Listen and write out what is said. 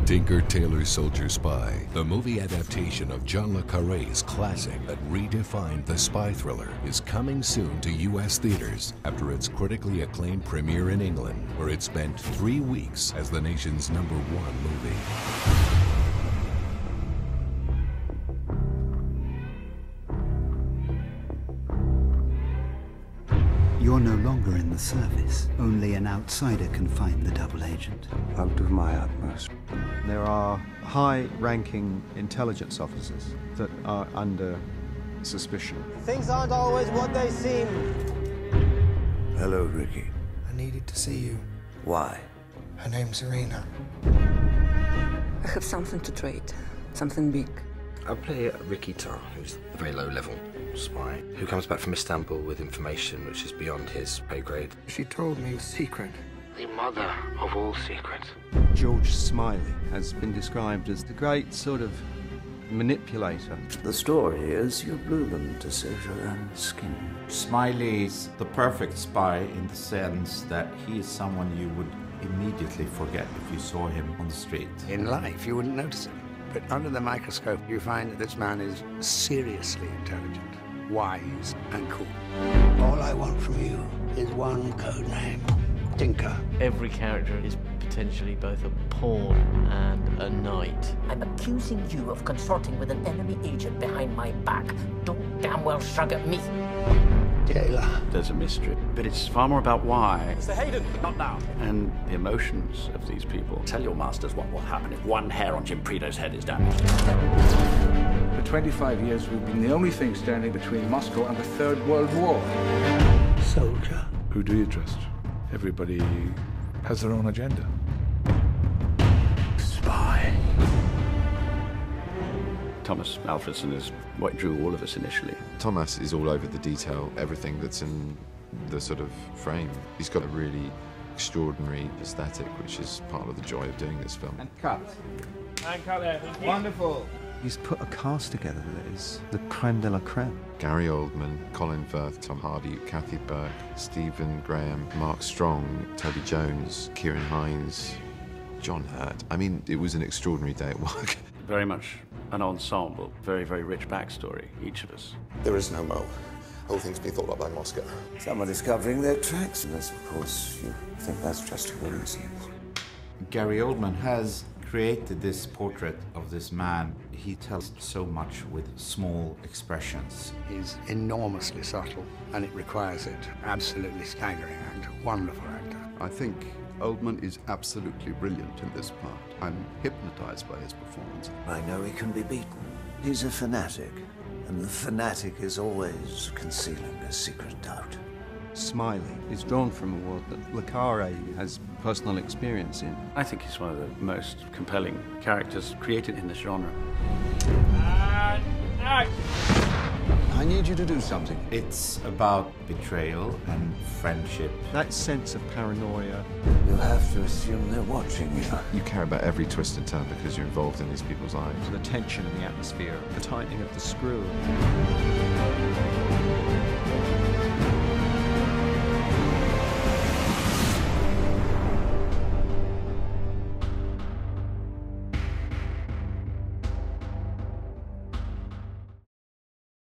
Tinker Tailor Soldier Spy, the movie adaptation of John le Carré's classic that redefined the spy thriller, is coming soon to U.S. theaters after its critically acclaimed premiere in England, where it spent 3 weeks as the nation's #1 movie. You're no longer in the service. Only an outsider can find the double agent. I'll do my utmost. There are high-ranking intelligence officers that are under suspicion. Things aren't always what they seem. Hello, Ricky. I needed to see you. Why? Her name's Irina. I have something to trade. Something big. I play Ricky Tar, who's a very low-level spy who comes back from Istanbul with information which is beyond his pay grade. She told me a secret. The mother of all secrets. George Smiley has been described as the great sort of manipulator. The story is you blew them to save your own skin. Smiley's the perfect spy in the sense that he is someone you would immediately forget if you saw him on the street. In life, you wouldn't notice it. But under the microscope, you find that this man is seriously intelligent, wise, and cool. All I want from you is one code name. Tinker. Every character is potentially both a pawn and a knight. I'm accusing you of consorting with an enemy agent behind my back. Don't damn well shrug at me. Tailor. There's a mystery, but it's far more about why. Mr. Hayden! Not now. And the emotions of these people. Tell your masters what will happen if one hair on Jim Predo's head is damaged. For 25 years, we've been the only thing standing between Moscow and the Third World War. Soldier. Who do you trust? Everybody has their own agenda. Spy. Thomas Alfredson is what drew all of us initially. Tomas is all over the detail, everything that's in the sort of frame. He's got a really extraordinary aesthetic, which is part of the joy of doing this film. And cut. And cut there. Wonderful. He's put a cast together that is the creme de la creme. Gary Oldman, Colin Firth, Tom Hardy, Kathy Burke, Stephen Graham, Mark Strong, Toby Jones, Ciarán Hinds, John Hurt. I mean, it was an extraordinary day at work. Very much an ensemble, very, very rich backstory, each of us. There is no Mo. The whole thing's been thought up by Moscow. Somebody's covering their tracks, unless, of course, you think that's just a coincidence. Gary Oldman has created this portrait of this man. He tells so much with small expressions. He's enormously subtle, and it requires it. Absolutely staggering actor. Wonderful actor. I think Oldman is absolutely brilliant in this part. I'm hypnotized by his performance. I know he can be beaten. He's a fanatic, and the fanatic is always concealing a secret doubt. Smiley is drawn from a world that le Carré has personal experience in. I think he's one of the most compelling characters created in this genre. And act! I need you to do something. It's about betrayal and friendship. That sense of paranoia. You have to assume they're watching you. You care about every twist and turn because you're involved in these people's lives. The tension in the atmosphere, the tightening of the screw.